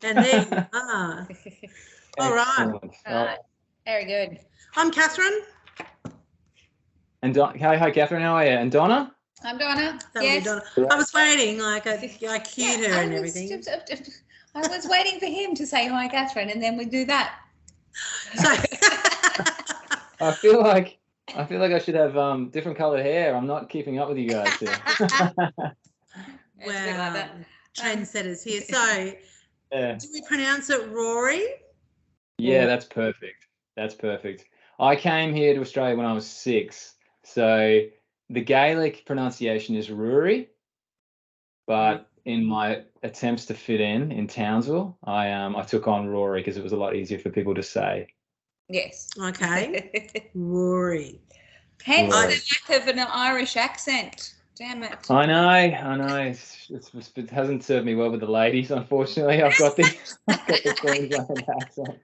And there you are. All right. Right. Very good. I'm Kathryn. And hi, Kathryn. How are you? And Donna? I'm Donna. That Yes. would be Donna. I was waiting, like I cued her and everything. I was waiting for him to say hi, Kathryn, and then we do that. So I feel like I should have different coloured hair. I'm not keeping up with you guys here. wow, trendsetters here. So, yeah. do we pronounce it Ruairi? Yeah, that's perfect. That's perfect. I came here to Australia when I was 6, so the Gaelic pronunciation is Ruairi, but in my attempts to fit in Townsville, I took on Ruairi because it was a lot easier for people to say. Yes. Okay. Ruairi. Hence the lack of an Irish accent. Damn it. I know. It hasn't served me well with the ladies, unfortunately. I've got the Queensland accent.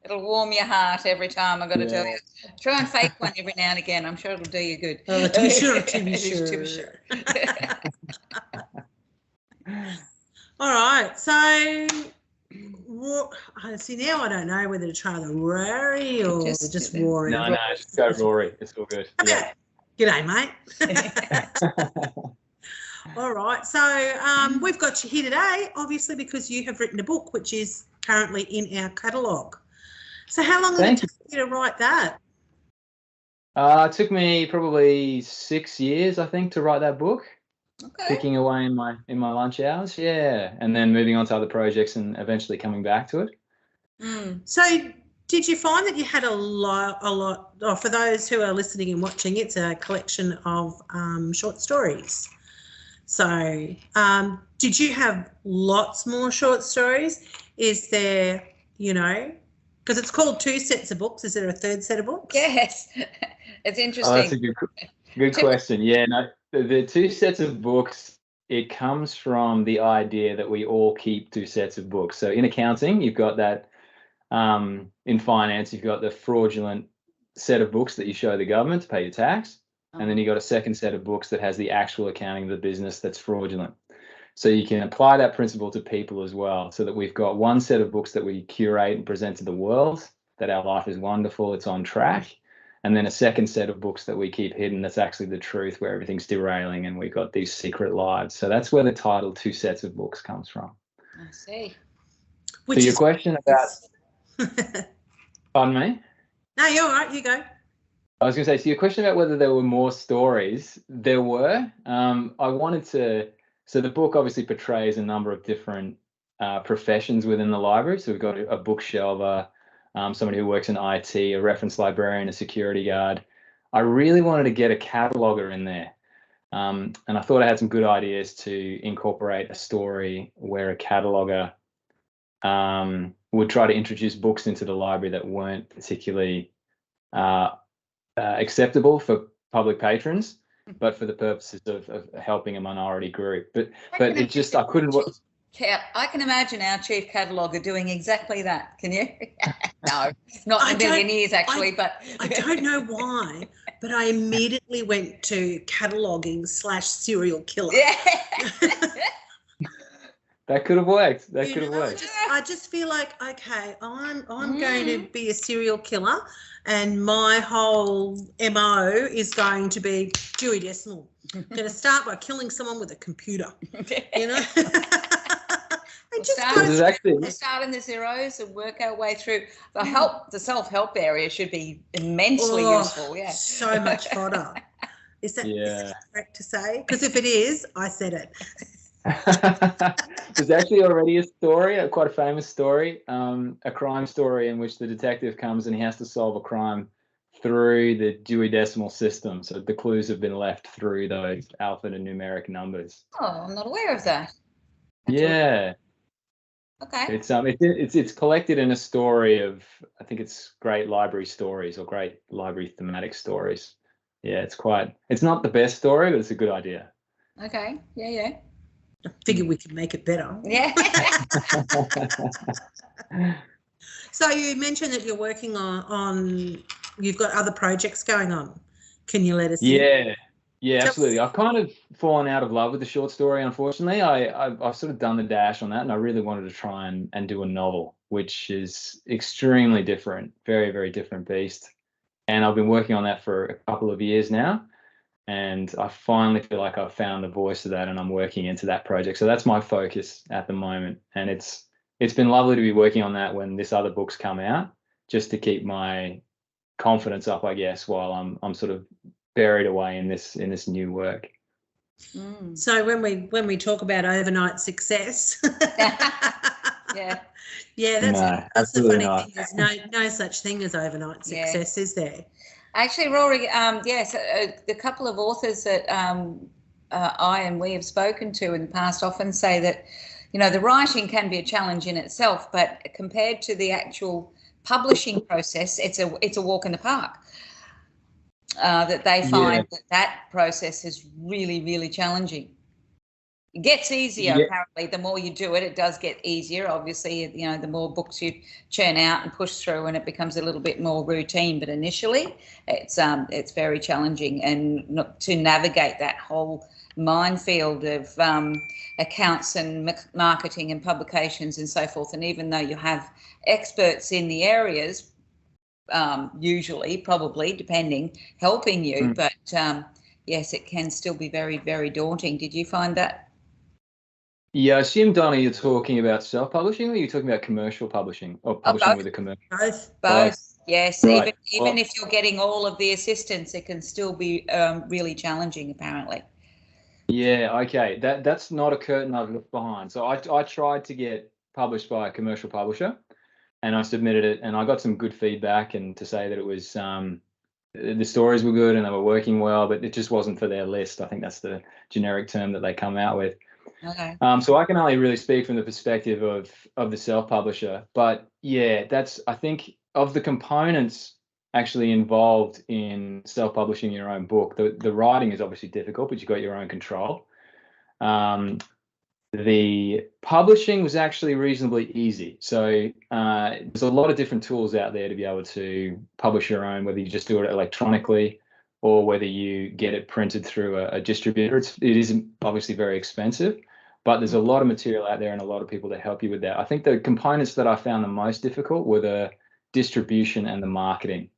It'll warm your heart every time, I've got to tell you. Try and fake one every now and again. I'm sure it'll do you good. To be sure. All right. So, see, now I don't know whether to try the Ruairi or just Ruairi. No, just go Ruairi. It's all good. Okay. G'day, mate. All right. So we've got you here today, obviously, because you have written a book, which is currently in our catalogue. So how long did it take you to write that? It took me probably 6 years, I think, to write that book. Okay. Picking away in my lunch hours, and then moving on to other projects and eventually coming back to it. So did you find that you had a lot, for those who are listening and watching, it's a collection of short stories. So did you have lots more short stories? Is there, because it's called 2 sets of books. Is there a 3rd set of books? Yes. It's interesting. Oh, that's a good question. Yeah, no, the 2 sets of books, it comes from the idea that we all keep 2 sets of books. So in accounting, you've got that. In finance, you've got the fraudulent set of books that you show the government to pay your tax. And then you've got a second set of books that has the actual accounting of the business that's fraudulent. So you can apply that principle to people as well, so that we've got one set of books that we curate and present to the world, that our life is wonderful, it's on track. And then a second set of books that we keep hidden, that's actually the truth, where everything's derailing and we've got these secret lives. So that's where the title 2 sets of books comes from. I see. So your question about... Pardon me? No, you're all right. You go. I was going to say, so your question about whether there were more stories, there were. I wanted to... So the book obviously portrays a number of different professions within the library. So we've got a bookshelver, somebody who works in IT, a reference librarian, a security guard. I really wanted to get a cataloger in there. And I thought I had some good ideas to incorporate a story where a cataloger would try to introduce books into the library that weren't particularly acceptable for public patrons, but for the purposes of helping a minority group. But it just, I couldn't... I can imagine our chief cataloguer doing exactly that. Can you? No, not in a million years, actually. But I don't know why, but I immediately went to cataloguing / serial killer. Yeah. That could have worked. That could have worked. I just feel like, okay, I'm going to be a serial killer, and my whole MO is going to be Dewey Decimal. I'm going to start by killing someone with a computer. We'll start in the zeros and work our way through. The self-help area should be immensely useful. Yeah, so much fodder. Is that correct to say? Because if it is, I said it. There's actually already a story, quite a famous story, a crime story in which the detective comes and he has to solve a crime through the Dewey Decimal System. So the clues have been left through those alpha and numeric numbers. Oh, I'm not aware of that. Yeah. Okay. It's collected in a story of, I think it's great library stories or great library thematic stories. Yeah, it's not the best story, but it's a good idea. Okay. Yeah. I figured we could make it better. Yeah. So you mentioned that you're working on you've got other projects going on. Can you let us know? Yeah, absolutely. I've kind of fallen out of love with the short story, unfortunately. I've sort of done the dash on that, and I really wanted to try and do a novel, which is extremely different, very, very different beast. And I've been working on that for a couple of years now, and I finally feel like I've found the voice of that, and I'm working into that project. So that's my focus at the moment, and it's been lovely to be working on that when this other book's come out, just to keep my confidence up, I guess, while I'm sort of buried away in this new work. So when we talk about overnight success, that's the funny thing. There's no such thing as overnight success, is there? Actually, Rory, yes, the couple of authors that we have spoken to in the past often say that, the writing can be a challenge in itself, but compared to the actual publishing process, it's a walk in the park. That they find that process is really, really challenging. It gets easier, apparently. The more you do it, it does get easier. Obviously, the more books you churn out and push through, and it becomes a little bit more routine. But initially, it's very challenging, and to navigate that whole minefield of accounts and marketing and publications and so forth. And even though you have experts in the areas, usually, probably, depending, helping you. But yes, it can still be very, very daunting. Did you find that? Yeah, I assume, Donna, you're talking about self-publishing, or you're talking about commercial publishing, or publishing with a commercial? Both. Yes. Right. Even if you're getting all of the assistance, it can still be really challenging, apparently. Yeah, okay. That's not a curtain I've looked behind. So I tried to get published by a commercial publisher, and I submitted it, and I got some good feedback, and to say that it was the stories were good and they were working well, but it just wasn't for their list. I think that's the generic term that they come out with. Okay. So I can only really speak from the perspective of the self-publisher. But yeah, I think of the components actually involved in self-publishing your own book, the writing is obviously difficult, but you've got your own control. The publishing was actually reasonably easy. So there's a lot of different tools out there to be able to publish your own, whether you just do it electronically or whether you get it printed through a distributor. It is obviously very expensive, but there's a lot of material out there and a lot of people that help you with that. I think the components that I found the most difficult were the distribution and the marketing.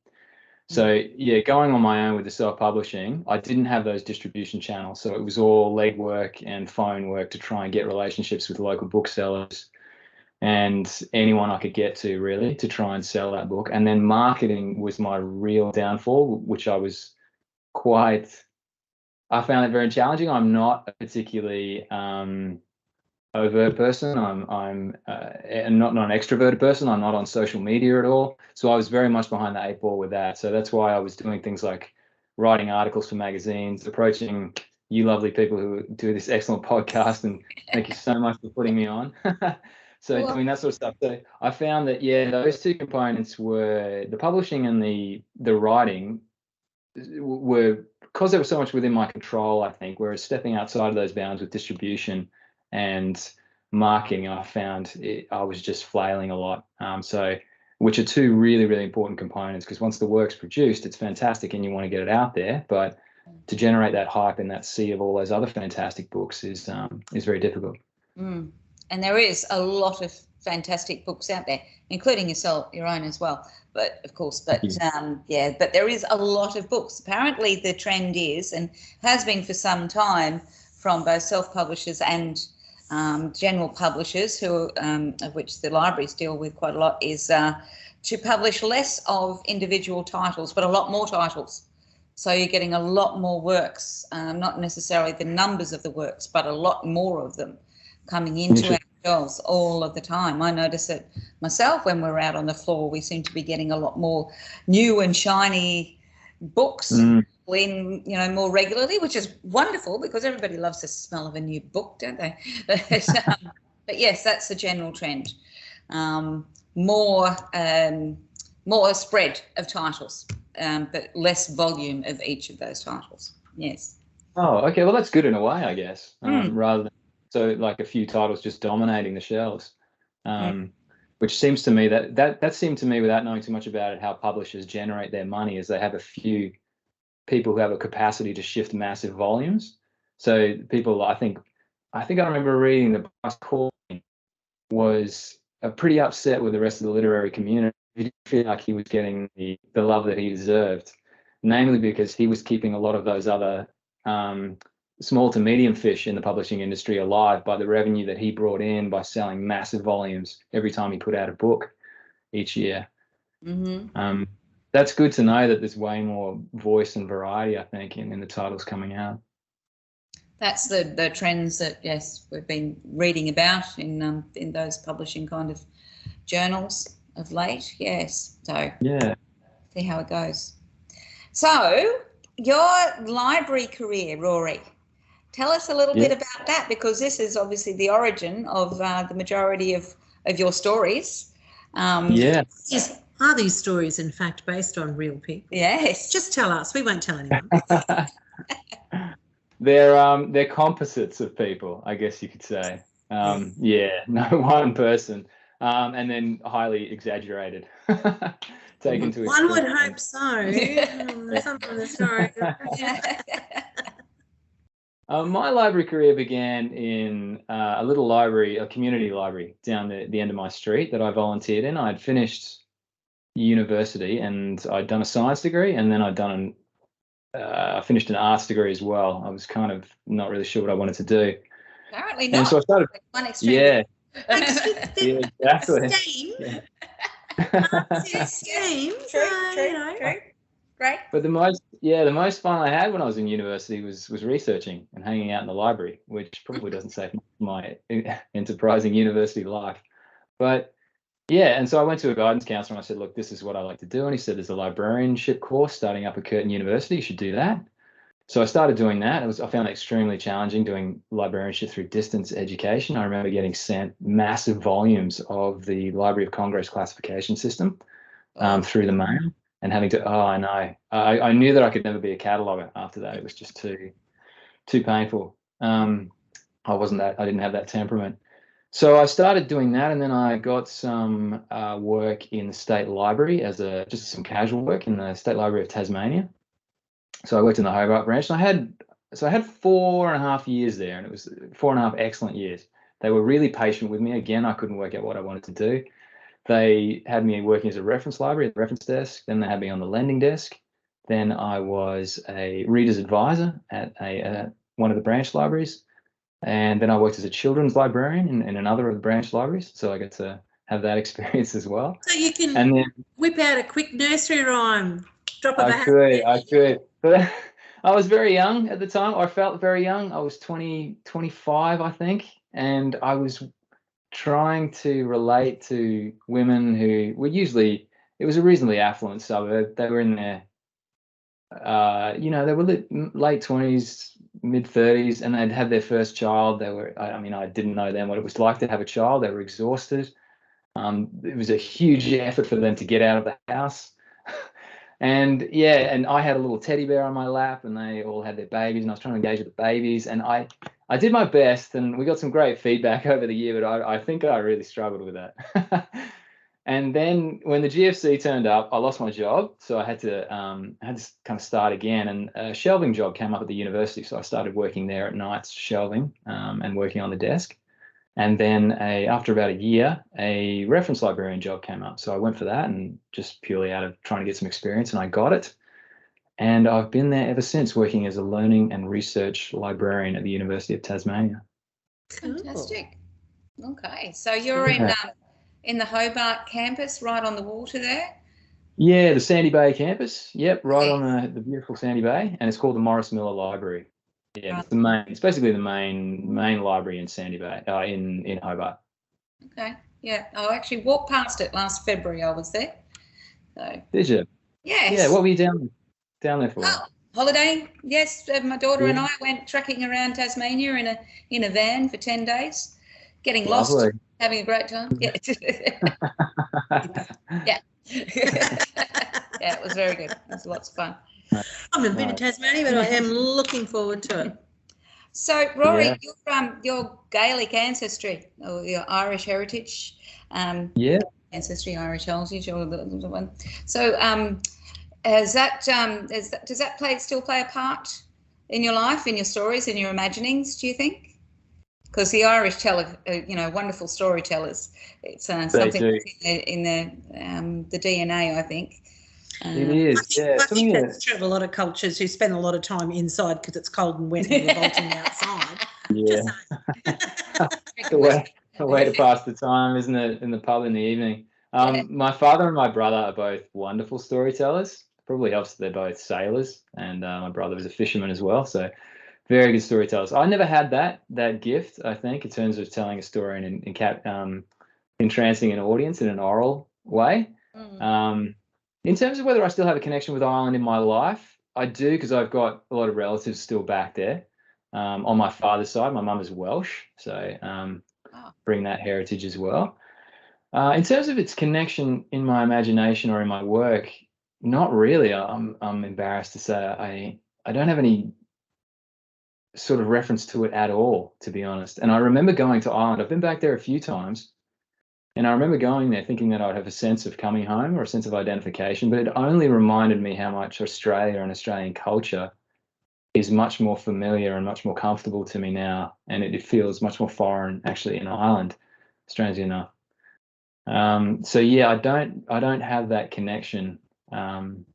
So yeah, going on my own with the self-publishing, I didn't have those distribution channels. So it was all legwork and phone work to try and get relationships with local booksellers and anyone I could get to, really, to try and sell that book. And then marketing was my real downfall, which I found it very challenging. I'm not a particularly overt person. I'm not an extroverted person. I'm not on social media at all. So I was very much behind the eight ball with that. So that's why I was doing things like writing articles for magazines, approaching you lovely people who do this excellent podcast, and thank you so much for putting me on. So doing that sort of stuff. So I found that, those two components were the publishing and the writing were, because there was so much within my control, I think, whereas stepping outside of those bounds with distribution and marketing, I found I was just flailing a lot. Which are two really, really important components, because once the work's produced, it's fantastic and you want to get it out there. But to generate that hype in that sea of all those other fantastic books is very difficult. And there is a lot of fantastic books out there, including your own as well. But of course, but there is a lot of books. Apparently, the trend is, and has been for some time, from both self-publishers and general publishers, who of which the libraries deal with quite a lot, is to publish less of individual titles, but a lot more titles. So you're getting a lot more works, not necessarily the numbers of the works, but a lot more of them coming into our shelves all of the time. I notice it myself when we're out on the floor. We seem to be getting a lot more new and shiny books in, more regularly, which is wonderful, because everybody loves the smell of a new book, don't they? But yes, that's the general trend. More spread of titles, but less volume of each of those titles. Yes. Oh, okay. Well, that's good in a way, I guess, rather than like a few titles just dominating the shelves, which seems to me that seemed to me, without knowing too much about it, how publishers generate their money, is they have a few people who have a capacity to shift massive volumes. So people, I think I remember reading that Bryce Corling was pretty upset with the rest of the literary community. He didn't feel like he was getting the love that he deserved, namely because he was keeping a lot of those other small to medium fish in the publishing industry alive by the revenue that he brought in by selling massive volumes every time he put out a book each year. Mm-hmm. That's good to know that there's way more voice and variety, I think, in the titles coming out. That's the trends that, yes, we've been reading about in those publishing kind of journals of late. Yes. So yeah, see how it goes. So your library career, Rory, tell us a little bit about that, because this is obviously the origin of the majority of your stories. Are these stories, in fact, based on real people? Yes. Just tell us. We won't tell anyone. They're composites of people, I guess you could say. No one person, and then highly exaggerated. Taken to one would hope so. Some of the stories. My library career began in a little library, a community library down the end of my street that I volunteered in. I'd finished university and I'd done a science degree, and then I finished an arts degree as well. I was kind of not really sure what I wanted to do. Apparently not. And so I started. One extreme. Yeah. Yeah, exactly. True. Great. But the most fun I had when I was in university was researching and hanging out in the library, which probably doesn't say my enterprising university life. But yeah, and so I went to a guidance counselor and I said, look, this is what I like to do. And he said, there's a librarianship course starting up at Curtin University. You should do that. So I started doing that. I found it extremely challenging doing librarianship through distance education. I remember getting sent massive volumes of the Library of Congress classification system through the mail and having to, I knew that I could never be a cataloger after that. It was just too painful. I didn't have that temperament. So I started doing that, and then I got some work in the State Library just some casual work in the State Library of Tasmania. So I worked in the Hobart branch, and I had 4.5 years there, and it was 4.5 excellent years. They were really patient with me. Again, I couldn't work out what I wanted to do. They had me working as a reference library at the reference desk. Then they had me on the lending desk. Then I was a reader's advisor at one of the branch libraries. And then I worked as a children's librarian in another of the branch libraries. So I got to have that experience as well. So you can whip out a quick nursery rhyme. Drop of a hat. I could. But I was very young at the time. I felt very young. I was 25, I think. And I was trying to relate to women who were usually, it was a reasonably affluent suburb. They were in their, they were late 20s, mid 30s, and they'd had their first child. I didn't know then what it was like to have a child. They were exhausted. It was a huge effort for them to get out of the house. And I had a little teddy bear on my lap, and they all had their babies, and I was trying to engage with the babies, and I did my best, and we got some great feedback over the year, but I think I really struggled with that. And then when the GFC turned up, I lost my job, so I had to kind of start again. And a shelving job came up at the university, so I started working there at nights, shelving and working on the desk. And then after about a year, a reference librarian job came up, so I went for that, and just purely out of trying to get some experience, and I got it. And I've been there ever since, working as a learning and research librarian at the University of Tasmania. Fantastic. Okay, so you're in the Hobart campus, right on the water there? Yeah, the Sandy Bay campus. Yep, right on the beautiful Sandy Bay, and it's called the Morris Miller Library. Yeah, right. It's basically the main library in Sandy Bay, in Hobart. Okay, yeah. I actually walked past it last February. I was there. So. Did you? Yes. Yeah. What were you down there for? Oh, holidaying. Yes, my daughter and I went trekking around Tasmania in a van for 10 days, getting lost, having a great time. Yeah. Yeah. Yeah, it was very good. It was lots of fun. I haven't been to Tasmania, but I am looking forward to it. So, Rory, your Gaelic ancestry or your Irish heritage, ancestry, Irish heritage, or the one. So, does that still play a part in your life, in your stories, in your imaginings, do you think? Because the Irish tell, wonderful storytellers. It's something in the DNA, I think. It is, I think that's true of a lot of cultures who spend a lot of time inside because it's cold and wet and revolting outside. Yeah. a way to pass the time, isn't it, in the pub in the evening? My father and my brother are both wonderful storytellers. Probably helps that they're both sailors, and my brother was a fisherman as well, so very good storytellers. I never had that gift, I think, in terms of telling a story and entrancing an audience in an oral way. In terms of whether I still have a connection with Ireland in my life, I do, because I've got a lot of relatives still back there. On my father's side, my mum is Welsh, so bring that heritage as well. In terms of its connection in my imagination or in my work, not really. I'm embarrassed to say I don't have any sort of reference to it at all, to be honest. And I remember going to Ireland. I've been back there a few times, and I remember going there thinking that I'd have a sense of coming home or a sense of identification, but it only reminded me how much Australia and Australian culture is much more familiar and much more comfortable to me now, and it feels much more foreign actually in Ireland, strangely enough. So yeah, I don't have that connection in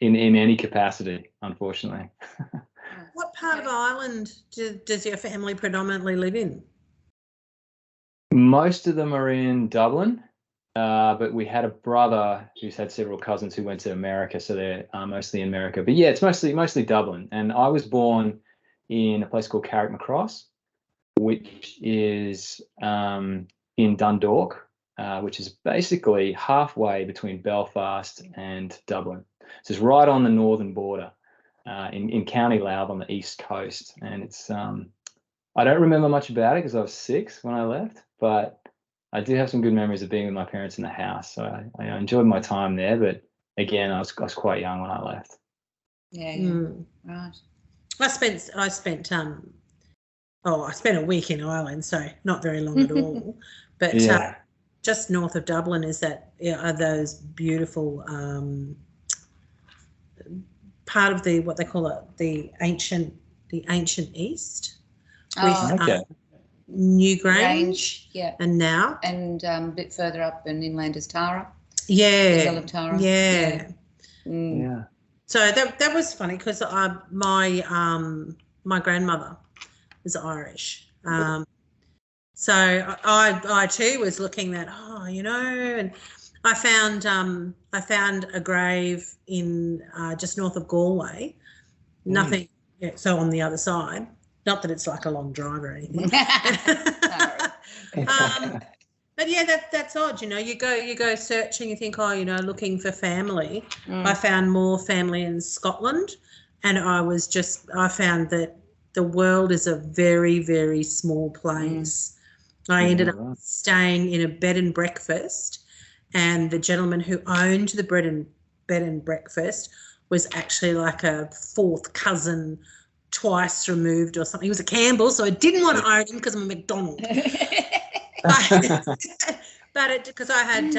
any capacity, unfortunately. What part of Ireland does your family predominantly live in? Most of them are in Dublin, but we had a brother who's had several cousins who went to America, so they're mostly in America. But yeah, it's mostly Dublin. And I was born in a place called Carrickmacross, which is in Dundalk, which is basically halfway between Belfast and Dublin. So it's right on the northern border in County Louth on the east coast. And it's I don't remember much about it because I was 6 when I left, but I do have some good memories of being with my parents in the house. So I enjoyed my time there, but again, I was quite young when I left. Yeah. Right. I spent a week in Ireland, so not very long at all. But just north of Dublin are those beautiful part of what they call it, the ancient East. With Newgrange, and now, and a bit further up and inland is Tara. Yeah. So that was funny because my grandmother was Irish. So I too was looking at and I found a grave in just north of Galway. Nothing. Yeah, so on the other side. Not that it's like a long drive or anything. But yeah, that's odd. You go searching, you think, looking for family. I found more family in Scotland, and I found that the world is a very, very small place. I ended up staying in a bed and breakfast, and the gentleman who owned the bed and breakfast was actually like a fourth cousin, twice removed or something. He was a Campbell, so I didn't want to own him because I'm a McDonald. but because I had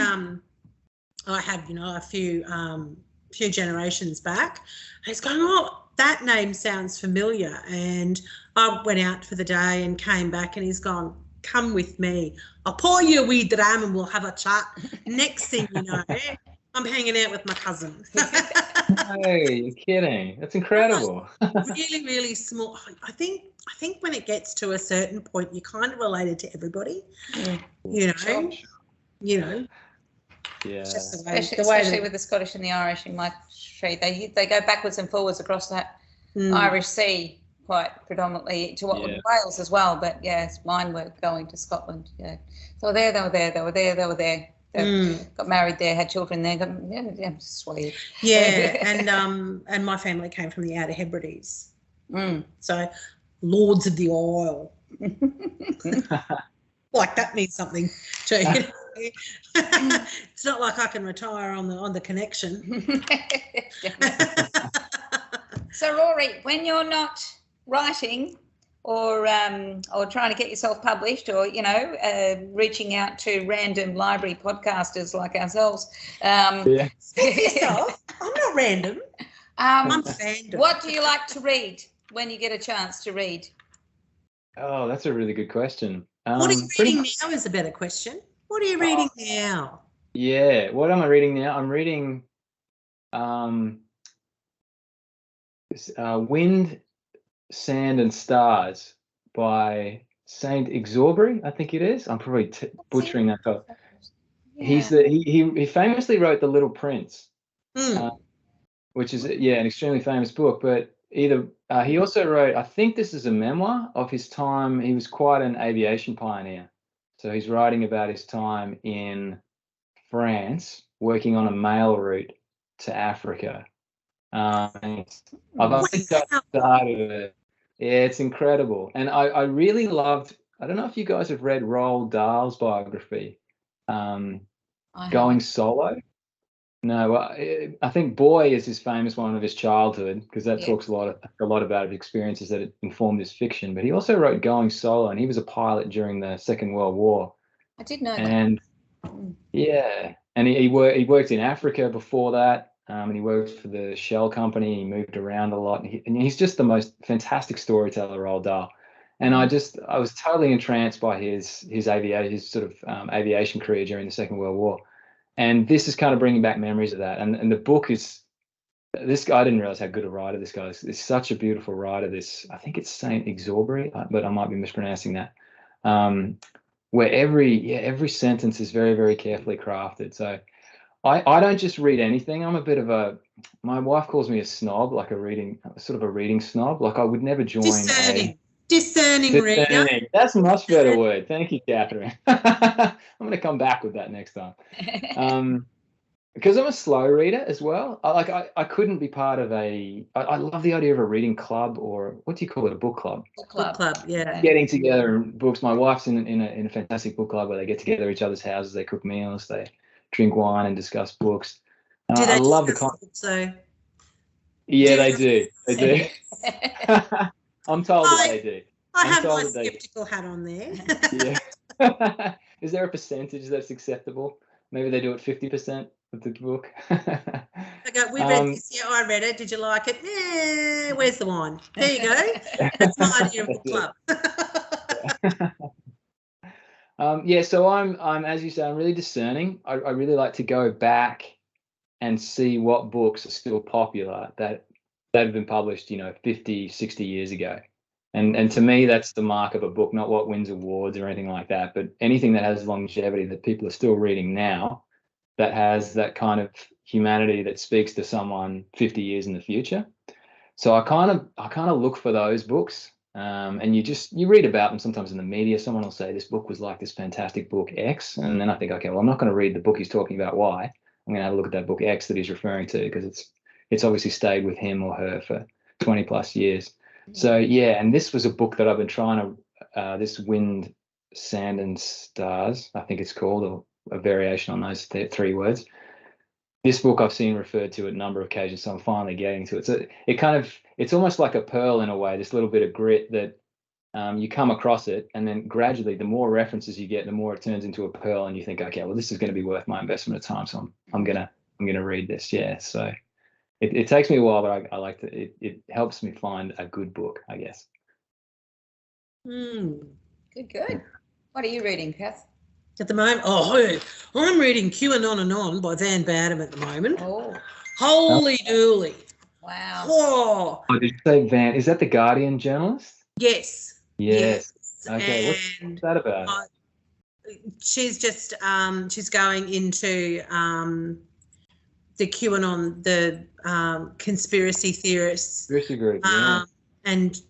a few generations back, he's going, oh, that name sounds familiar. And I went out for the day and came back, and he's gone, come with me. I'll pour you a wee dram and we'll have a chat. Next thing you know, I'm hanging out with my cousin. Hey, you're kidding. That's incredible. Really, really small. I think when it gets to a certain point, you're kind of related to everybody. Yeah. Yeah. Especially with the Scottish and the Irish in my tree. They go backwards and forwards across that Irish Sea quite predominantly to Wales as well. But yes, mine were going to Scotland. Yeah. So they were there. Got married there, had children there. Sweet. Yeah, and my family came from the Outer Hebrides. So Lords of the Isle. Like that means something to you. It's not like I can retire on the connection. So Rory, when you're not writing, or trying to get yourself published, or reaching out to random library podcasters like ourselves. Yeah. Speak for yourself. I'm not random. I'm fandom. What do you like to read when you get a chance to read? Oh, that's a really good question. What are you reading now is a better question. What are you reading now? Yeah, what am I reading now? I'm reading Wind, Sand and Stars by Saint Exorbury, I think it is. I'm probably butchering that up. Yeah. He famously wrote The Little Prince, which is an extremely famous book. But he also wrote, I think this is a memoir of his time. He was quite an aviation pioneer, so he's writing about his time in France working on a mail route to Africa. I've only just started it. Yeah, it's incredible. And I really loved, I don't know if you guys have read Roald Dahl's biography, Going Solo. No, I think Boy is his famous one of his childhood, because that talks a lot about his experiences that informed his fiction. But he also wrote Going Solo, and he was a pilot during the Second World War. I did know that. And yeah, and he worked in Africa before that, and he worked for the Shell company. He moved around a lot, and he's just the most fantastic storyteller, Roald Dahl. And I was totally entranced by his sort of aviation career during the Second World War. And this is kind of bringing back memories of that. And the book is, this guy, I didn't realize how good a writer this guy is. He's such a beautiful writer. I think it's Saint Exorbury, but I might be mispronouncing that. Where every sentence is very, very carefully crafted. So I don't just read anything. I'm a bit of my wife calls me a snob, like a reading snob. Like I would never join discerning reader. That's a much better word. Thank you, Kathryn. I'm going to come back with that next time. Because I'm a slow reader as well. I couldn't be part of I love the idea of a reading club, or what do you call it? A book club. Book club, yeah. Getting together and books. My wife's in a fantastic book club where they get together at each other's houses, they cook meals, they drink wine and discuss books. I love the concept. Yeah, they do. They do. I'm told that they do. I have my skeptical hat on there. Yeah. Is there a percentage that's acceptable? Maybe they do it 50% of the book. I go, we read this. Yeah, I read it. Did you like it? Yeah. Where's the wine? There you go. That's my idea of a club. So I'm as you say, I'm really discerning. I really like to go back and see what books are still popular that have been published, 50, 60 years ago. And to me, that's the mark of a book, not what wins awards or anything like that, but anything that has longevity that people are still reading now, that has that kind of humanity that speaks to someone 50 years in the future. So I kind of look for those books, and you read about them sometimes in the media. Someone will say this book was like this fantastic book X, and then I think, okay, well, I'm not going to read the book he's talking about Y. I'm going to have a look at that book X that he's referring to, because it's obviously stayed with him or her for 20 plus years. So yeah, and this was a book that I've been trying to, this Wind, Sand and Stars, I think it's called, or a variation on those three words. This book I've seen referred to a number of occasions, so I'm finally getting to it. So it's almost like a pearl in a way, this little bit of grit that you come across it, and then gradually the more references you get, the more it turns into a pearl, and you think, okay, well, this is going to be worth my investment of time, so I'm gonna read this. Yeah, so it takes me a while, but I like to. It helps me find a good book, I guess. Good. What are you reading, Kath? At the moment, I'm reading QAnon and On by Van Badham at the moment. Oh, holy dooly! Wow. Oh, did you say Van? Is that the Guardian journalist? Yes. Okay, what's that about? She's just she's going into the QAnon, the conspiracy theorists. Conspiracy group, yeah. And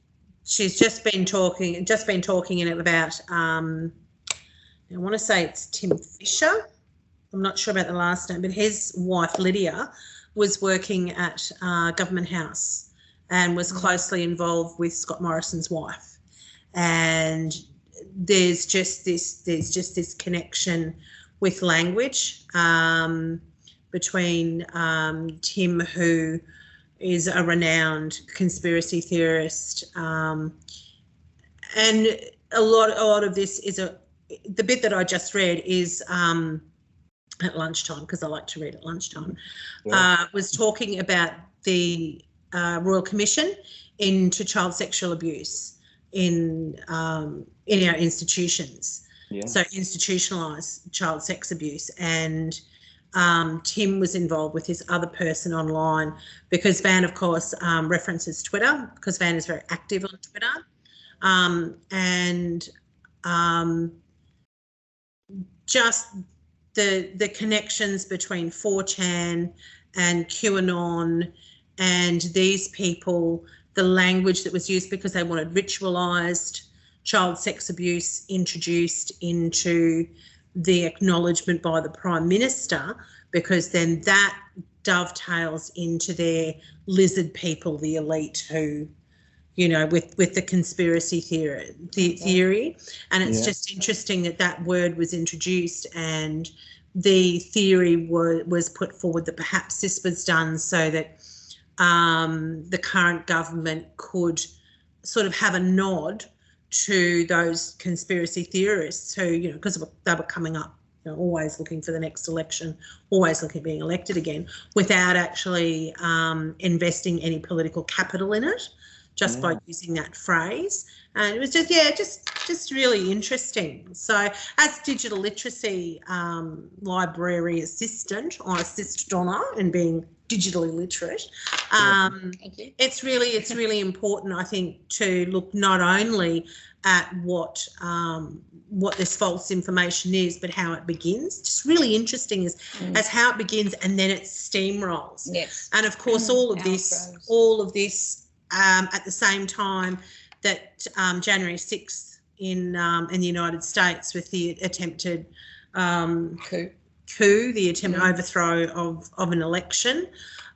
she's just been talking in it about I want to say it's Tim Fisher. I'm not sure about the last name, but his wife Lydia was working at Government House and was closely involved with Scott Morrison's wife. And there's just this connection with language between Tim, who is a renowned conspiracy theorist, and a lot of this is the bit that I just read is at lunchtime, because I like to read at lunchtime. Yeah. Was talking about the Royal Commission into child sexual abuse in our institutions. Yeah. So institutionalised child sex abuse, and Tim was involved with this other person online, because Van, of course, references Twitter, because Van is very active on Twitter, and just the connections between 4chan and QAnon and these people, the language that was used, because they wanted ritualised child sex abuse introduced into the acknowledgement by the Prime Minister, because then that dovetails into their lizard people, the elite, who, you know, with the conspiracy theory. And it's just interesting that that word was introduced, and the theory was put forward that perhaps this was done so that the current government could sort of have a nod to those conspiracy theorists who, you know, because they were coming up, you know, always looking for the next election, always looking at being elected again, without actually investing any political capital in it, just by using that phrase. And it was just really interesting. So as digital literacy library assistant, I assist Donna in being digitally literate. It's really important, I think, to look not only at what this false information is, but how it begins. Just really interesting as how it begins, and then it steamrolls. Yes. And of course, all of this at the same time that January 6th in the United States, with the attempted coup, the attempted overthrow of an election.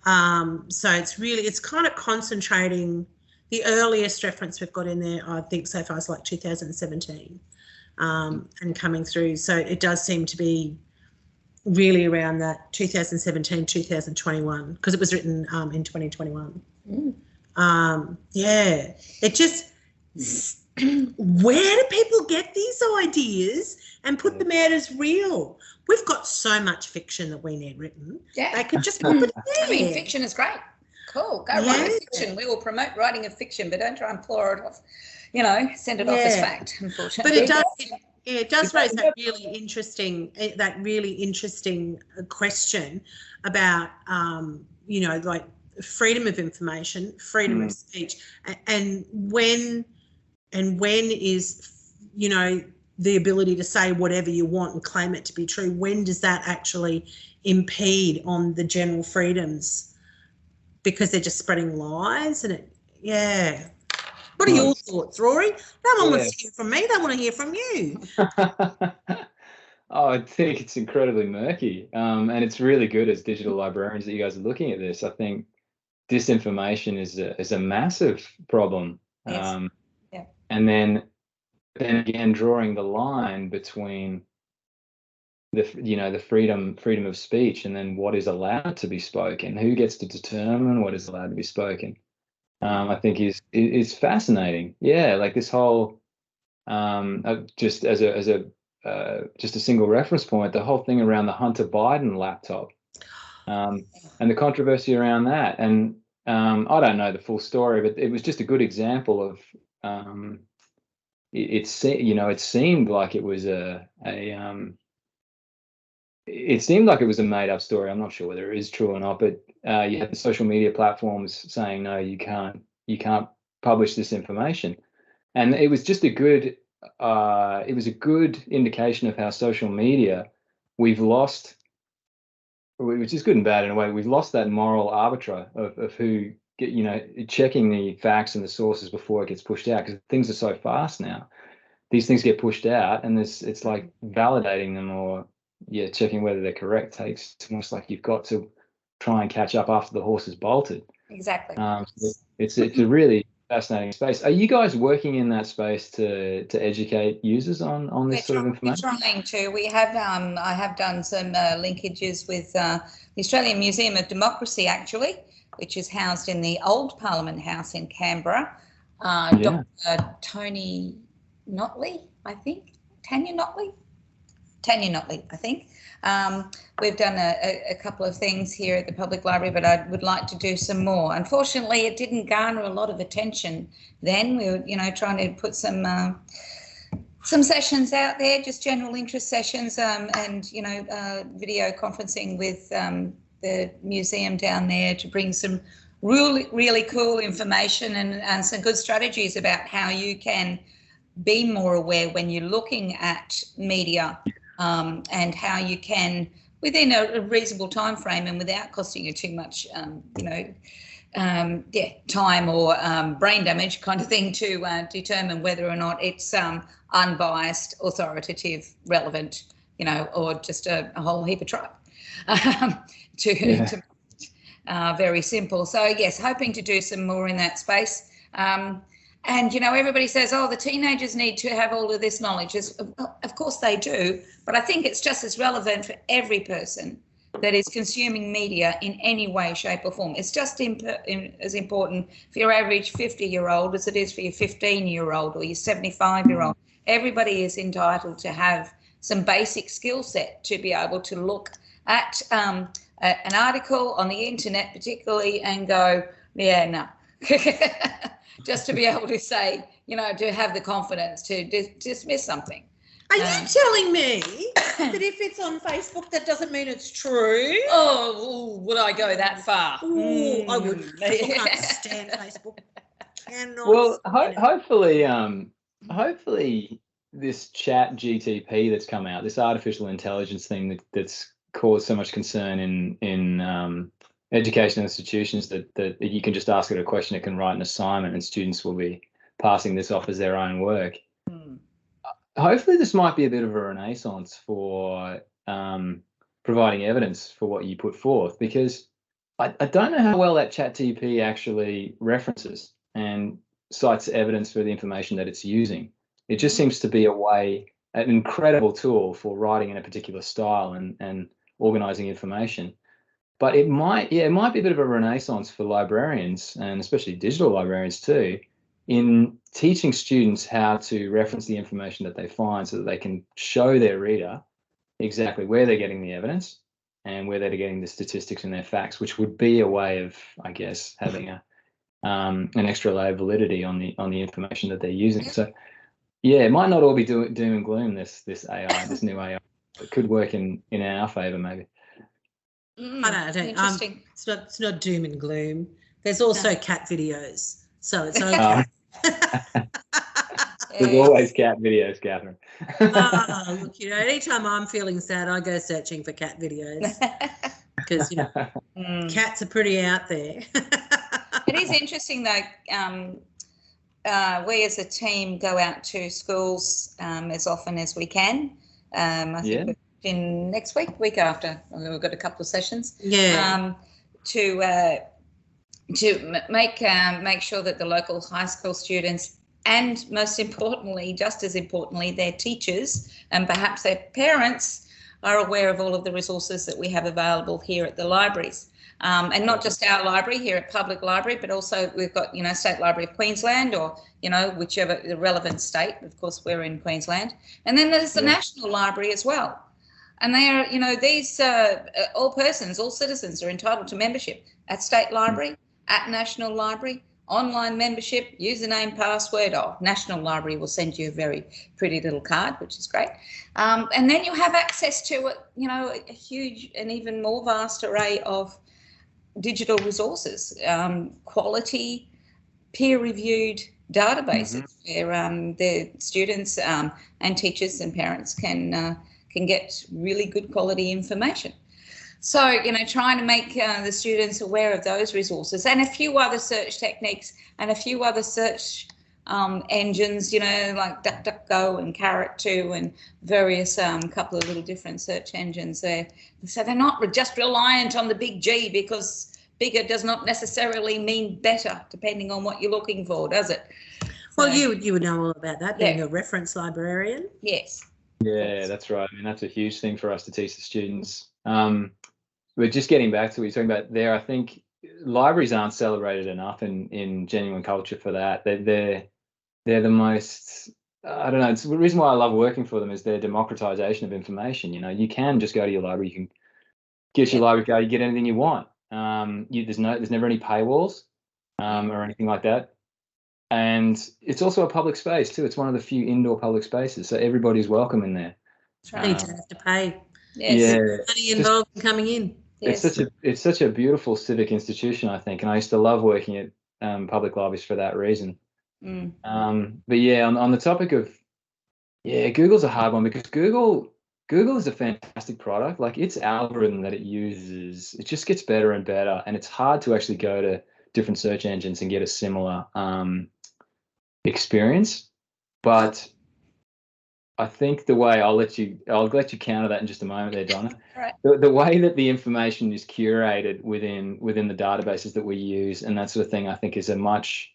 So it's kind of concentrating. The earliest reference we've got in there, I think, so far is like 2017 and coming through. So it does seem to be really around that 2017, 2021, because it was written in 2021. It just, where do people get these ideas and put them out as real? We've got so much fiction that we need written. Yeah. They could just put it there. I mean, fiction is great. Cool. Go write a fiction. We will promote writing of fiction, but don't try and claw it off, you know, send it off as fact, unfortunately. But it does raise that really interesting question about, you know, like freedom of information, freedom of speech, and when is, you know, the ability to say whatever you want and claim it to be true, when does that actually impede on the general freedoms, because they're just spreading lies? And what are your thoughts, Rory? No one wants to hear from me, they want to hear from you. I think it's incredibly murky, and it's really good as digital librarians that you guys are looking at this. I think disinformation is a massive problem. And then again, drawing the line between the freedom of speech, and then what is allowed to be spoken, who gets to determine what is allowed to be spoken, I think is fascinating. Yeah, like this whole just as a single reference point, the whole thing around the Hunter Biden laptop, and the controversy around that. And I don't know the full story, but it was just a good example of it seemed like it was it seemed like it was a made-up story. I'm not sure whether it is true or not, but you had the social media platforms saying, no, you can't publish this information, and it was just a good indication of how social media, we've lost, which is good and bad in a way. We've lost that moral arbiter of who, you know, checking the facts and the sources before it gets pushed out, because things are so fast now. These things get pushed out, and it's like validating them or checking whether they're correct takes, it's almost like you've got to try and catch up after the horse has bolted. Exactly. It's a really fascinating space. Are you guys working in that space to educate users on this sort of information? We're trying to. We have I have done some linkages with the Australian Museum of Democracy, actually, which is housed in the old Parliament House in Canberra. Dr. Tony Notley, I think. Tanya Notley, I think. We've done a couple of things here at the Public Library, but I would like to do some more. Unfortunately, it didn't garner a lot of attention then. We were, trying to put some sessions out there, just general interest sessions, and video conferencing with the museum down there to bring some really cool information and some good strategies about how you can be more aware when you're looking at media, and how you can, within a reasonable time frame and without costing you too much, time or brain damage kind of thing, to determine whether or not it's unbiased, authoritative, relevant, or just a whole heap of tripe. Very simple. So yes, hoping to do some more in that space. And, everybody says, oh, the teenagers need to have all of this knowledge. Of course they do, but I think it's just as relevant for every person that is consuming media in any way, shape or form. It's just as important for your average 50-year-old as it is for your 15-year-old or your 75-year-old. Everybody is entitled to have some basic skill set to be able to look at an article on the internet particularly and go, yeah, no. Just to be able to say, to have the confidence to dismiss something. Are you telling me that if it's on Facebook, that doesn't mean it's true? Oh, would I go that far? I wouldn't. I can't stand Facebook. Well, hopefully this chat GTP that's come out, this artificial intelligence thing that's caused so much concern in educational institutions, that you can just ask it a question, it can write an assignment, and students will be passing this off as their own work. Hopefully this might be a bit of a renaissance for providing evidence for what you put forth, because I don't know how well that ChatGPT actually references and cites evidence for the information that it's using. It just seems to be an incredible tool for writing in a particular style and organizing information. But it might be a bit of a renaissance for librarians, and especially digital librarians too, in teaching students how to reference the information that they find so that they can show their reader exactly where they're getting the evidence and where they're getting the statistics and their facts, which would be a way of, I guess, having an extra layer of validity on the information that they're using. So, yeah, it might not all be doom and gloom, this AI, this new AI. It could work in our favour, maybe. I don't. Interesting. It's not doom and gloom. There's also cat videos, so it's okay. There's always cat videos, Kathryn. Look, anytime I'm feeling sad, I go searching for cat videos because cats are pretty out there. It is interesting though. We as a team go out to schools as often as we can. I think in next week after, we've got a couple of sessions. To make sure that the local high school students, and most importantly, just as importantly, their teachers and perhaps their parents are aware of all of the resources that we have available here at the libraries. And not just our library here at Public Library, but also we've got, State Library of Queensland, or, whichever the relevant state. Of course, we're in Queensland. And then there's the National Library as well. And they are, these all persons, all citizens are entitled to membership at State Library, at National Library, online membership, username, password. National Library will send you a very pretty little card, which is great. And then you have access to, a huge and even more vast array of digital resources, quality, peer-reviewed databases where the students and teachers and parents can get really good quality information. So, trying to make the students aware of those resources and a few other search techniques and a few other search engines, like DuckDuckGo and Carrot2 and various couple of little different search engines there. So they're not just reliant on the big G, because bigger does not necessarily mean better, depending on what you're looking for, does it? Well, you would know all about that, being a reference librarian. Yes. Yeah, that's right. I mean, that's a huge thing for us to teach the students. We're just getting back to what you're talking about there. I think libraries aren't celebrated enough in genuine culture for that. They're the most I don't know. It's the reason why I love working for them is their democratization of information. You know, you can just go to your library, you can get your library card, you get anything you want. There's never any paywalls or anything like that. And it's also a public space too. It's one of the few indoor public spaces, so everybody's welcome in there. That's right. You don't have to pay. Yes. Yeah, money involved in coming in. Yes. It's such a beautiful civic institution, I think, and I used to love working at public libraries for that reason. But yeah, on the topic of Google's a hard one because Google is a fantastic product. Like its algorithm that it uses, it just gets better and better, and it's hard to actually go to different search engines and get a similar experience. But I think the way I'll let you counter that in just a moment there, Donna. Right. The way that the information is curated within the databases that we use and that sort of thing, I think is a much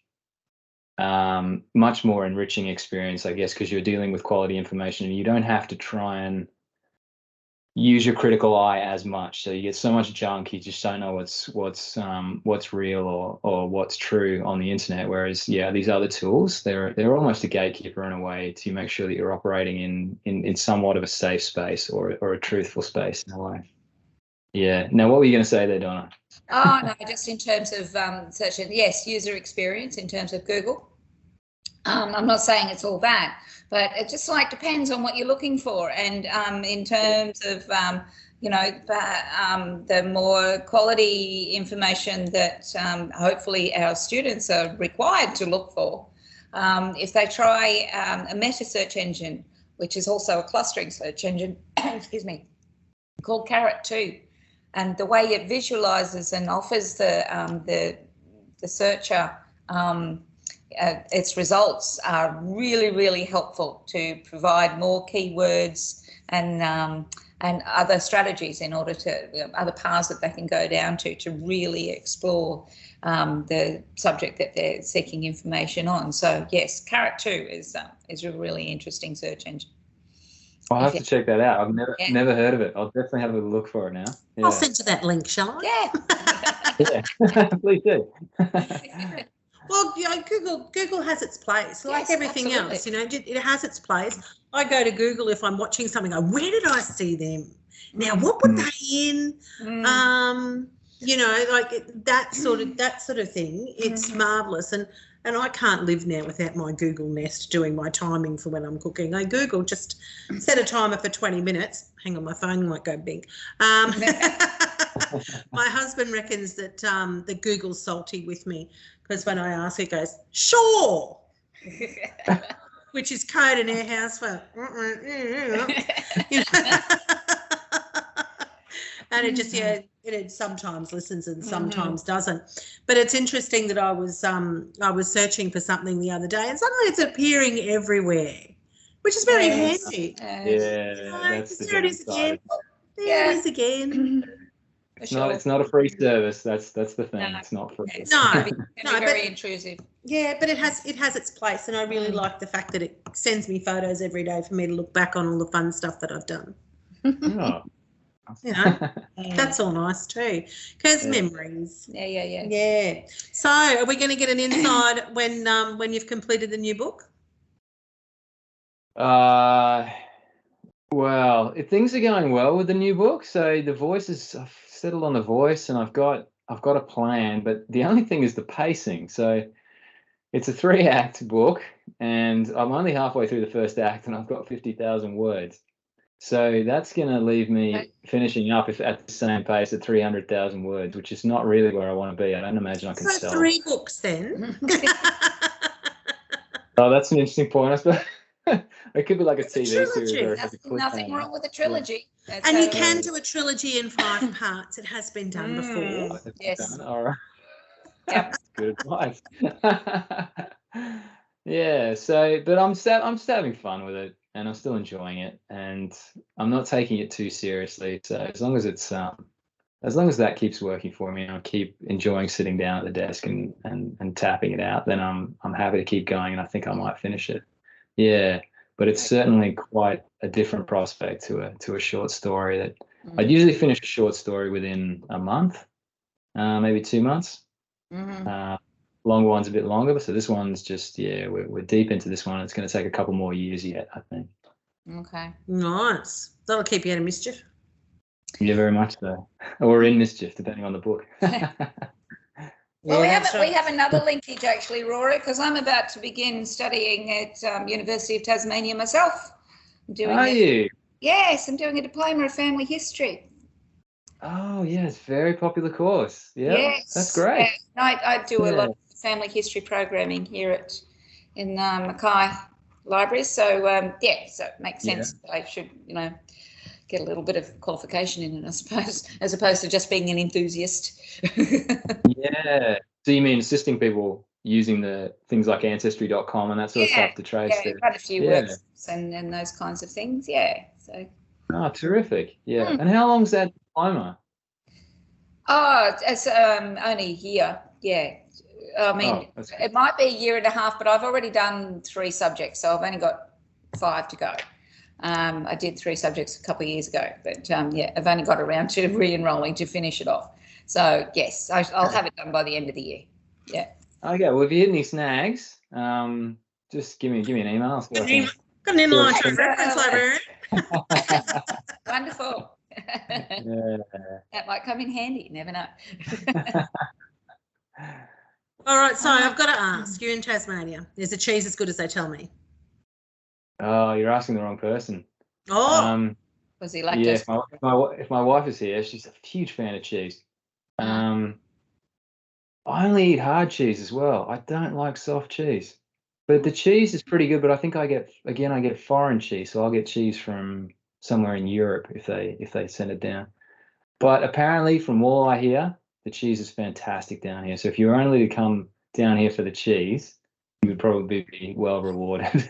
more enriching experience, I guess, because you're dealing with quality information and you don't have to try and use your critical eye as much. So you get so much junk, you just don't know what's real or what's true on the internet. Whereas, these other tools, they're almost a gatekeeper in a way to make sure that you're operating in somewhat of a safe space or a truthful space in a way. Yeah. Now, what were you going to say there, Donna? Oh, no, just in terms of search, yes, user experience in terms of Google. I'm not saying it's all bad, but it just depends on what you're looking for. And in terms of, the more quality information that hopefully our students are required to look for, if they try a meta search engine, which is also a clustering search engine, excuse me, called Carrot 2. And the way it visualizes and offers the searcher its results are really, really helpful to provide more keywords and other strategies in order to other paths that they can go down to really explore the subject that they're seeking information on. So yes, Carrot 2 is a really interesting search engine. I'll have to check that out. I've never heard of it. I'll definitely have a look for it now. Yeah. I'll send you that link, shall I? Yeah, please do. Well, Google has its place, like everything else. It has its place. I go to Google if I'm watching something. Where did I see them? Now, what were they in? That sort of thing. It's marvelous, and I can't live now without my Google Nest doing my timing for when I'm cooking. I Google, just set a timer for 20 minutes. Hang on, my phone might go big. My husband reckons that Google's salty with me because when I ask, it goes, sure, which is code in our house for, and it just, it sometimes listens and sometimes doesn't. But it's interesting that I was searching for something the other day and suddenly it's appearing everywhere, which is very handy. That's the there it is again. There it is again. It's not a free service. That's the thing. No, it's not free. It can be very intrusive. Yeah, but it has its place, and I really like the fact that it sends me photos every day for me to look back on all the fun stuff that I've done. Oh. That's all nice too. Because memories. Yeah. So, are we going to get an insight when you've completed the new book? Well, things are going well with the new book. So the voices, I've settled on the voice, and I've got a plan. But the only thing is the pacing. So it's a 3-act book, and I'm only halfway through the first act, and I've got 50,000 words. So that's going to leave me finishing up at the same pace at 300,000 words, which is not really where I want to be. I don't imagine I can sell 3 books then. Oh, that's an interesting point. I suppose it could be like a TV series. Nothing wrong with a trilogy. And you can do a trilogy in 5 parts. It has been done before. Yes. All right. Yep. Good advice. Yeah. So, but I'm still having fun with it, and I'm still enjoying it, and I'm not taking it too seriously. So as long as that keeps working for me, and I keep enjoying sitting down at the desk and tapping it out, then I'm happy to keep going, and I think I might finish it. Yeah. But it's certainly quite a different prospect to a short story that I'd usually finish a short story within a month, maybe 2 months. longer one's a bit longer. So this one's just, we're deep into this one. It's going to take a couple more years yet, I think. Okay. Nice. That'll keep you out of mischief. Yeah, very much so. Or in mischief, depending on the book. Well, we have another linkage actually, Rory, because I'm about to begin studying at University of Tasmania myself. Are you? Yes, I'm doing a diploma of family history. Oh, yeah, it's a very popular course. Yeah, yes, that's great. I do a lot of family history programming here in Mackay libraries. So, so it makes sense that I should, get a little bit of qualification in it, I suppose, as opposed to just being an enthusiast. Yeah. So you mean assisting people using the things like ancestry.com and that sort of stuff to trace their quite a few workshops and those kinds of things. Yeah. So. Oh, terrific. Yeah. And how long's that diploma? Oh, it's only a year. Yeah. I mean, it might be a year and a half, but I've already done 3 subjects, so I've only got 5 to go. I did 3 subjects a couple of years ago, but I've only got around to re-enrolling to finish it off. So yes, I'll have it done by the end of the year. Yeah. Okay. Well, if you hit any snags, just give me an email. Got an inline to reference librarian. Wonderful. That might come in handy. You never know. All right. So I've got to ask. You're in Tasmania. Is the cheese as good as they tell me? Oh, you're asking the wrong person. Oh. Was he lactose? Yeah. If my wife is here, she's a huge fan of cheese. I only eat hard cheese as well. I don't like soft cheese, but the cheese is pretty good. But I think I get foreign cheese, so I'll get cheese from somewhere in Europe if they send it down. But apparently, from all I hear, the cheese is fantastic down here. So if you're only to come down here for the cheese, you would probably be well rewarded.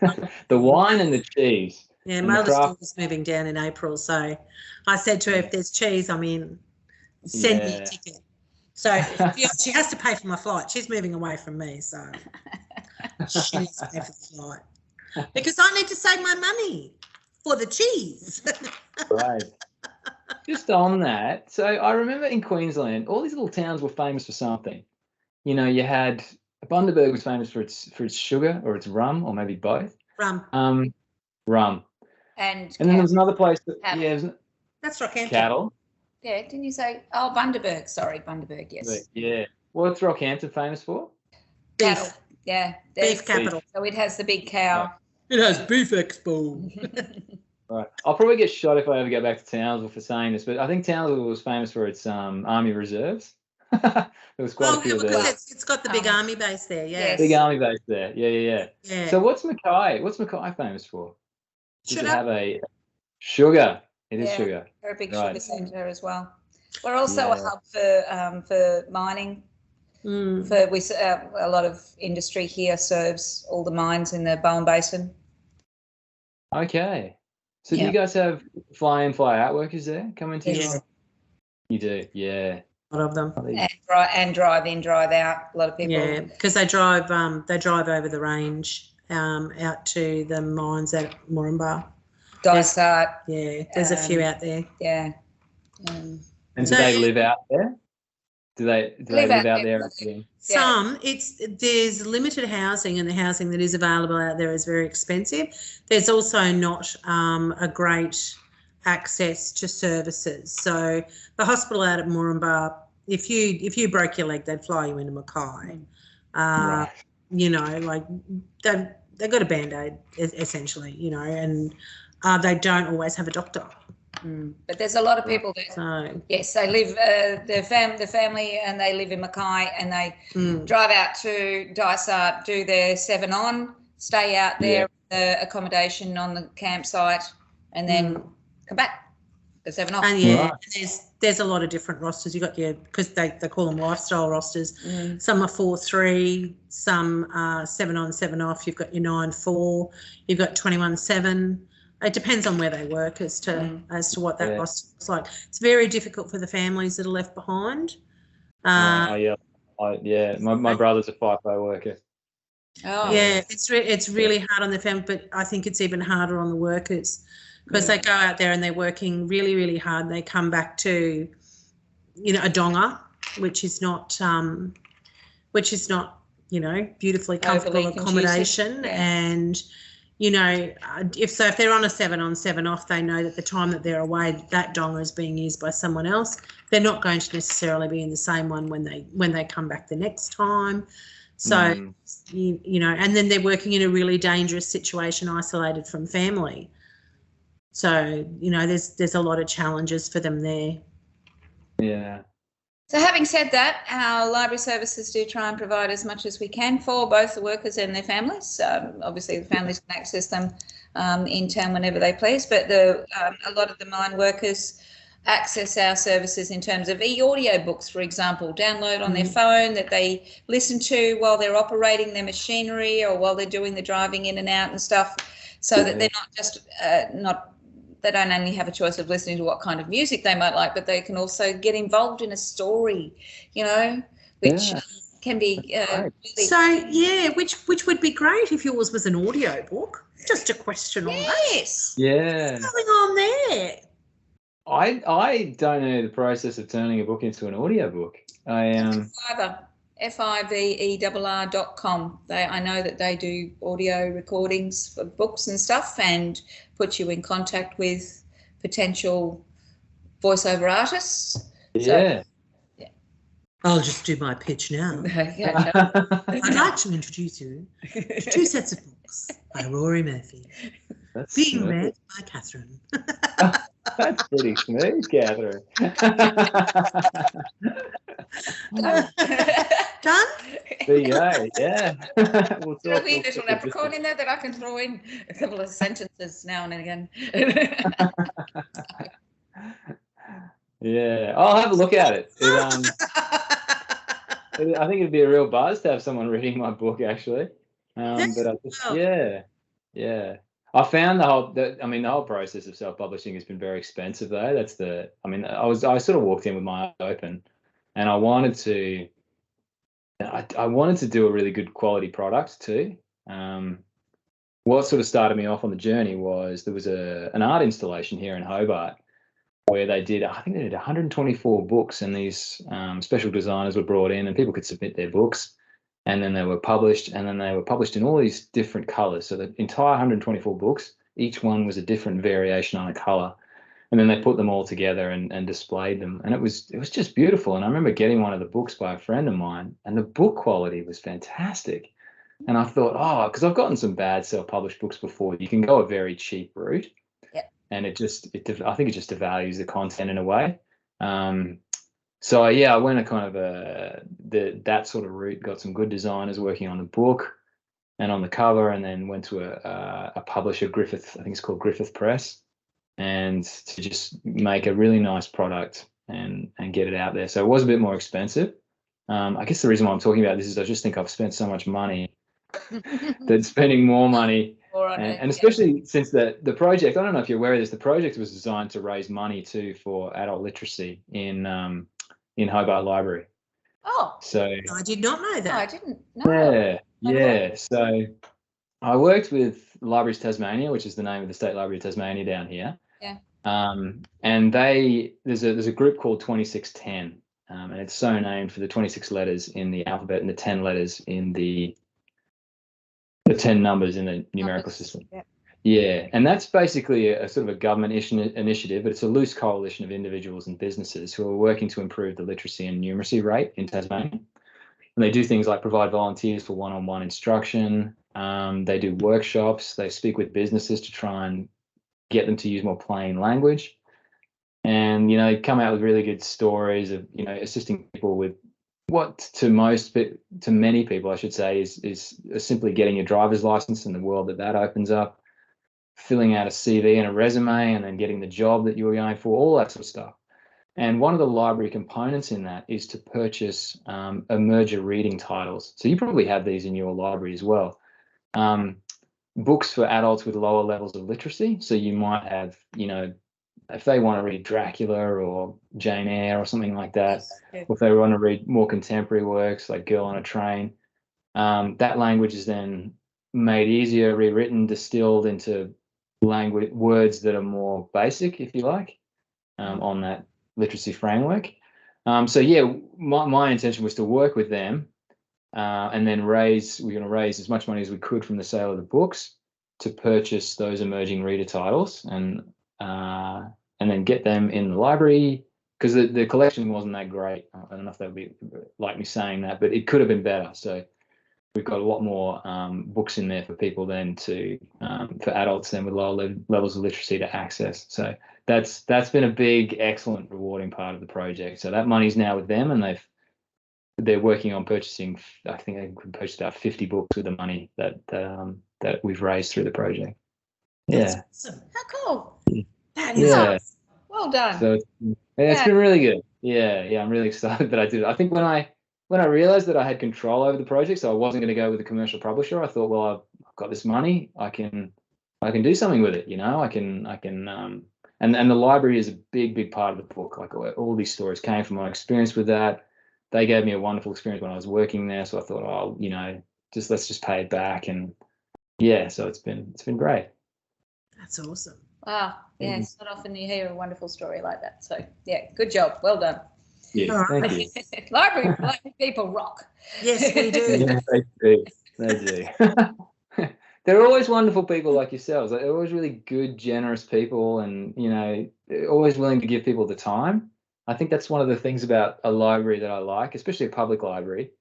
The wine and the cheese. Yeah, my other daughter's moving down in April, so I said to her, if there's cheese, I'm in. Send me a ticket. So she has to pay for my flight. She's moving away from me, so she needs to pay for the flight because I need to save my money for the cheese. Right. Just on that, so I remember in Queensland, all these little towns were famous for something. You had Bundaberg was famous for its sugar or its rum, or maybe both. Rum. Rum. And then there was another place that that's Rockhampton. Cattle. Yeah, didn't you say? Oh, Bundaberg. Sorry, Bundaberg. Yes. Yeah. What's Rockhampton famous for? Cattle. Yeah. Beef capital. So it has the big cow. It has Beef Expo. Right. I'll probably get shot if I ever go back to Townsville for saying this, but I think Townsville was famous for its army reserves. There was quite a few of those. It's got the big army base there. Yeah. Big army base there. Yeah. So what's Mackay? What's Mackay famous for? Does it have a sugar? It is sugar. We're a big sugar centre as well. We're also a hub for mining. A lot of industry here serves all the mines in the Bowen Basin. Okay. So do you guys have fly in, fly out workers there coming to you? You do, yeah. A lot of them. And drive in, drive out. A lot of people. Yeah, because they drive over the range out to the mines at Moranbah. Dysart. Yeah, there's a few out there. Yeah. And do they live out there? Do they live out there? Some. There's limited housing, and the housing that is available out there is very expensive. There's also not a great access to services. So the hospital out at Moranbah, if you broke your leg, they'd fly you into Mackay. Right. Like they've got a Band-Aid essentially, and they don't always have a doctor. But there's a lot of people that they live the family and they live in Mackay and they drive out to Dysart, do their 7 on, stay out there, the accommodation on the campsite, and then come back. The 7 off. And there's a lot of different rosters. You got because they call them lifestyle rosters. Some are 4-3, some are 7 on, 7 off. You've got your 9-4, you've got 21-7. It depends on where they work as to what that roster looks like. It's very difficult for the families that are left behind. My brother's a FIFO worker. Oh. Yeah, it's really hard on the family, but I think it's even harder on the workers because they go out there and they're working really, really hard. And they come back to, a donga, which is not beautifully comfortable accommodation. And, if they're on a 7-on, 7-off, they know that the time that they're away, that donga is being used by someone else. They're not going to necessarily be in the same one when they come back the next time. So, and then they're working in a really dangerous situation, isolated from family. So, there's a lot of challenges for them there. Yeah. So having said that, our library services do try and provide as much as we can for both the workers and their families. Obviously, the families can access them in town whenever they please, but a lot of the mine workers access our services in terms of e-audio books, for example, download on their phone that they listen to while they're operating their machinery or while they're doing the driving in and out and stuff, so that they're not just they don't only have a choice of listening to what kind of music they might like, but they can also get involved in a story, which can be really... So, which would be great if yours was an audio book. Just a question on that. Yes. Yeah. What's going on there? I don't know the process of turning a book into an audio book. Fiverr.com. I know that they do audio recordings for books and stuff and put you in contact with potential voiceover artists. Yeah. So, I'll just do my pitch now. I'd like to introduce you to 2 sets of books by Ruairi Murphy. That's being smooth. read by Kathryn. That's pretty smooth, Kathryn. Done? There you go. Yeah. We'll a wee little leprechaun in there that I can throw in a couple of sentences now and again. Yeah, I'll have a look at it. I think it'd be a real buzz to have someone reading my book, actually. But I just, yeah. I found the whole process of self-publishing has been very expensive, though. I sort of walked in with my eyes open, and I wanted to do a really good quality product too. What sort of started me off on the journey was there was an art installation here in Hobart where I think they did 124 books, and these special designers were brought in and people could submit their books, and then they were published, and then they were published in all these different colors. So the entire 124 books, each one was a different variation on a color. And then they put them all together and displayed them. And it was just beautiful. And I remember getting one of the books by a friend of mine, and the book quality was fantastic. And I thought, because I've gotten some bad self-published books before. You can go a very cheap route. Yeah. And I think it just devalues the content in a way. So I went a kind of that sort of route, got some good designers working on the book and on the cover, and then went to a publisher, Griffith, I think it's called Griffith Press, and to just make a really nice product and get it out there. So it was a bit more expensive. I guess the reason why I'm talking about this is I just think I've spent so much money that spending more money, and especially since the project, I don't know if you're aware of this, the project was designed to raise money too for adult literacy in Hobart Library. Oh. So I did not know that. No, I didn't know. Yeah. So I worked with Libraries Tasmania, which is the name of the State Library of Tasmania down here. Yeah. And there's a group called 2610, and it's so named for the 26 letters in the alphabet and the 10 letters in the 10 numbers in the numerical system. Yeah. Yeah, and that's basically a sort of a government initiative, but it's a loose coalition of individuals and businesses who are working to improve the literacy and numeracy rate in Tasmania. And they do things like provide volunteers for one-on-one instruction. They do workshops. They speak with businesses to try and get them to use more plain language, and come out with really good stories of assisting people with what to many people I should say is simply getting your driver's license and the world that opens up, filling out a CV and a resume, and then getting the job that you were going for, all that sort of stuff. And one of the library components in that is to purchase emerger reading titles. So you probably have these in your library as well. Books for adults with lower levels of literacy. So you might have, if they want to read Dracula or Jane Eyre or something like that, or if they want to read more contemporary works like Girl on a Train, that language is then made easier, rewritten, distilled into language words that are more basic, if you like, on that literacy framework. My intention was to work with them and then we're going to raise as much money as we could from the sale of the books to purchase those emerging reader titles, and then get them in the library, because the collection wasn't that great. I don't know if that would be like me saying that, but it could have been better. So we've got a lot more books in there for people then for adults then with lower levels of literacy to access. So that's been a big, excellent, rewarding part of the project. So that money's now with them, and they're working on purchasing. I think they could purchase about 50 books with the money that we've raised through the project. That's Yeah. awesome. How cool. That is Yeah. awesome. Well done. So it's been really good. Yeah, I'm really excited that I did it. I think when I realized that I had control over the project, so I wasn't going to go with a commercial publisher, I thought, well, I've got this money, I can do something with it, you know. I can and the library is a big part of the book. Like, all these stories came from my experience with that. They gave me a wonderful experience when I was working there, so I thought, oh, you know, let's just pay it back. And yeah, so it's been great. That's awesome. Wow. Yeah, it's not often you hear a wonderful story like that. So yeah, good job. Well done. Yeah, thank you. Library people rock. Yes, we do. Yeah, they do. They're always wonderful people like yourselves. They're always really good, generous people, and, you know, they're always willing to give people the time. I think that's one of the things about a library that I like, especially a public library.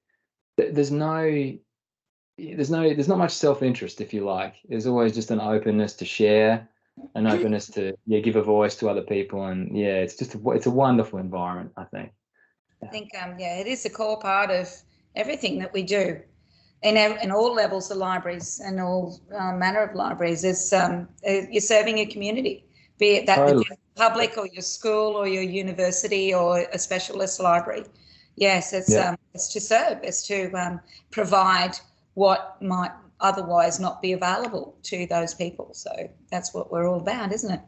There's not much self-interest, if you like. There's always just an openness to share, an openness to give a voice to other people, and it's a wonderful environment, I think. I think it is a core part of everything that we do in all levels of libraries and all manner of libraries. Is you're serving your community, be it that Totally. the public or your school or your university or a specialist library. Yes, it's to serve, it's to provide what might otherwise not be available to those people. So that's what we're all about, isn't it?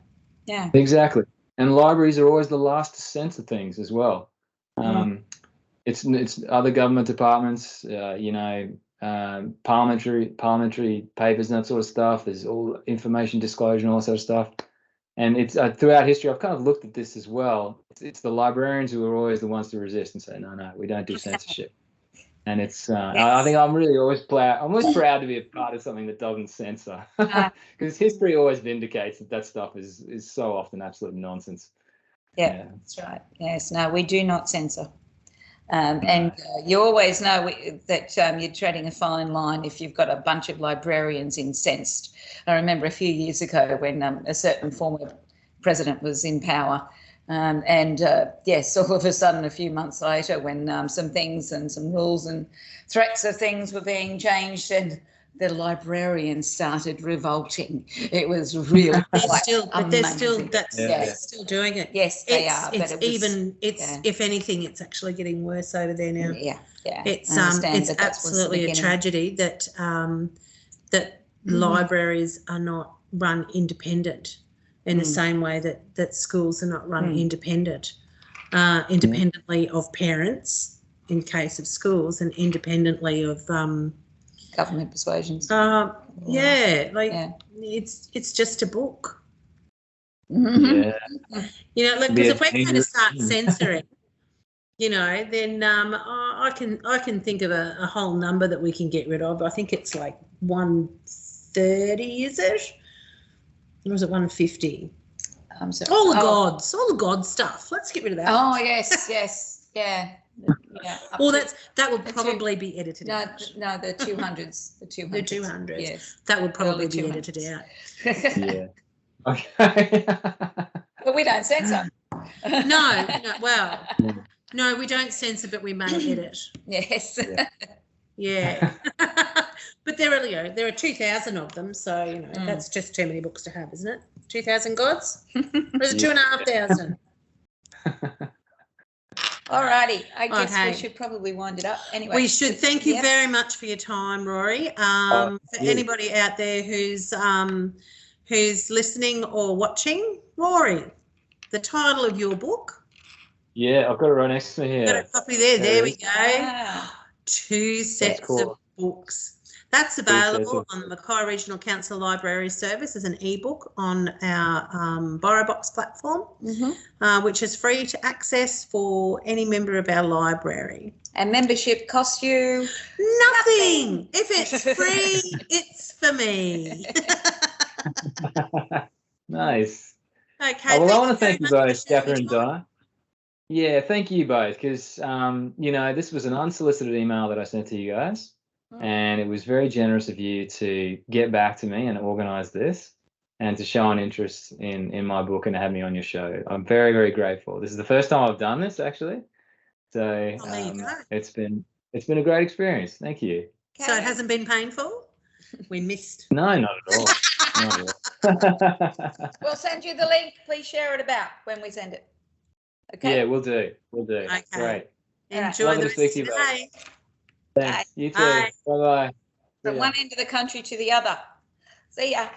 Yeah. Exactly. And libraries are always the last to censor things as well. It's other government departments, parliamentary papers and that sort of stuff. There's all information disclosure and all that sort of stuff. And it's throughout history, I've kind of looked at this as well. It's the librarians who are always the ones to resist and say, no, we don't do censorship. And it's I think I'm really always proud. I'm always proud to be a part of something that doesn't censor, because history always vindicates that stuff is so often absolute nonsense. Yeah, that's right. Yes, no, we do not censor. And you always know that you're treading a fine line if you've got a bunch of librarians incensed. I remember a few years ago when a certain former president was in power. Yes, all of a sudden, a few months later, when some things and some rules and threats of things were being changed, and the librarians started revolting. It was really they're still doing it. Yes, they are. If anything, it's actually getting worse over there now. Yeah. It's absolutely a tragedy that libraries are not run independent in the same way that schools are not run independently of parents in case of schools, and independently of government persuasions. It's just a book. Yeah. You know, because if we're going to start censoring, you know, then I can think of a whole number that we can get rid of. I think it's like 130, is it? Or is it 150? All the God stuff. Let's get rid of that. Oh yes, yeah. Well, that would probably be edited out. No, the 200s. The 200s. Yes. That would probably be edited out. Yeah. Okay. But we don't censor. No, we don't censor, but we may edit. Yes. Yeah. But there are 2,000 of them, so that's just too many books to have, isn't it? 2,000 gods? Or is it 2,500? All righty. I guess we should probably wind it up. Anyway. We should. Thank you very much for your time, Rory. For anybody out there who's listening or watching, Rory, the title of your book. Yeah, I've got it right next to me here. Got a copy there. There we go. Wow. 2 sets of books. That's available on the Mackay Regional Council Library Service as an ebook on our BorrowBox platform, which is free to access for any member of our library. And membership costs you Nothing. If it's free, it's for me. Nice. Okay. Well, I want to very thank you much both, for sharing Kathryn and your time. Donna. Yeah, thank you both, because this was an unsolicited email that I sent to you guys, and it was very generous of you to get back to me and organise this, and to show an interest in my book and to have me on your show. I'm very, very grateful. This is the first time I've done this, actually, so There you go. it's been a great experience. Thank you. So it hasn't been painful? We missed. No, not at all. Not at all. We'll send you the link. Please share it about when we send it. Okay. Yeah, we'll do. Okay. Great. Enjoy Lovely the to rest speak of to you your both. day. Thanks. You too. Bye. Bye-bye. From one end of the country to the other. See ya.